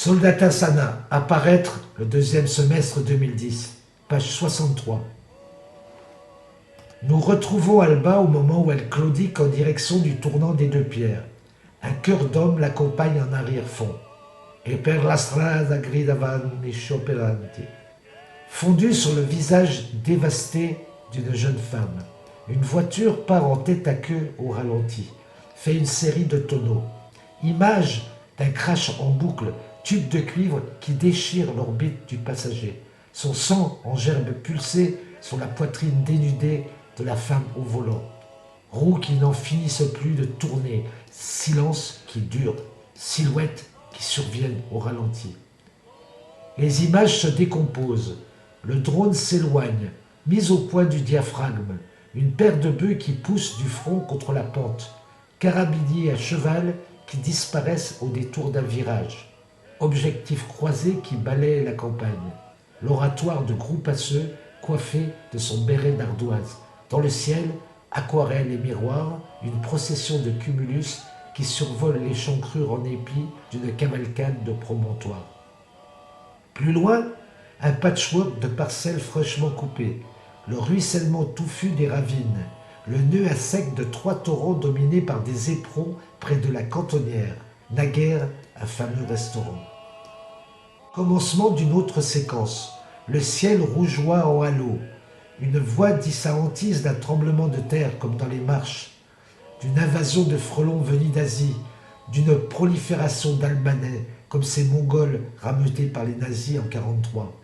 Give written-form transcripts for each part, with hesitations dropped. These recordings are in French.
Soldata Sana, apparaître le deuxième semestre 2010, page 63. Nous retrouvons Alba au moment où elle claudique en direction du tournant des deux pierres. Un chœur d'homme l'accompagne en arrière-fond. Et per la strada gridavan i scioperanti. Fondu sur le visage dévasté d'une jeune femme. Une voiture part en tête à queue au ralenti, fait une série de tonneaux. Image d'un crash en boucle, tube de cuivre qui déchire l'orbite du passager. Son sang en gerbes pulsées sur la poitrine dénudée de la femme au volant. Roues qui n'en finissent plus de tourner, silence qui dure, silhouettes qui surviennent au ralenti. Les images se décomposent, le drone s'éloigne, mis au point du diaphragme, une paire de bœufs qui poussent du front contre la pente, carabiniers à cheval qui disparaissent au détour d'un virage, objectifs croisés qui balayent la campagne, l'oratoire de Groupasseux coiffé de son béret d'ardoise, dans le ciel, aquarelles et miroirs, une procession de cumulus qui survole les chancrures en épis d'une cavalcade de promontoires. Plus loin, un patchwork de parcelles fraîchement coupées, le ruissellement touffu des ravines, le nœud à sec de 3 torrents dominés par des éperons près de la cantonnière, naguère un fameux restaurant. Commencement d'une autre séquence, le ciel rougeoie en halo, une voix dit sa hantise d'un tremblement de terre comme dans les marches, d'une invasion de frelons venus d'Asie, d'une prolifération d'Albanais comme ces Mongols rameutés par les nazis en 1943.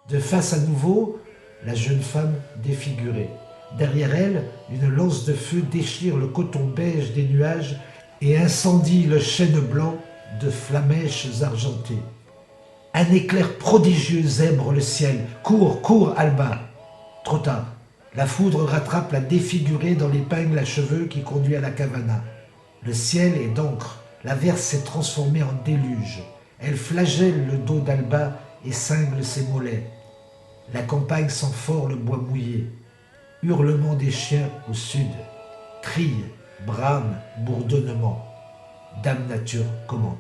De face à nouveau, la jeune femme défigurée. Derrière elle, une lance de feu déchire le coton beige des nuages et incendie le chêne blanc de flamèches argentées. Un éclair prodigieux zèbre le ciel. Cours, cours, Alba. Trop tard. La foudre rattrape la défigurée dans l'épingle à cheveux qui conduit à la cabana. Le ciel est d'encre. L'averse s'est transformée en déluge. Elle flagelle le dos d'Alba et cingle ses mollets. La campagne sent fort le bois mouillé. Hurlement des chiens au sud. Cris, brames, bourdonnements. Dame Nature commande.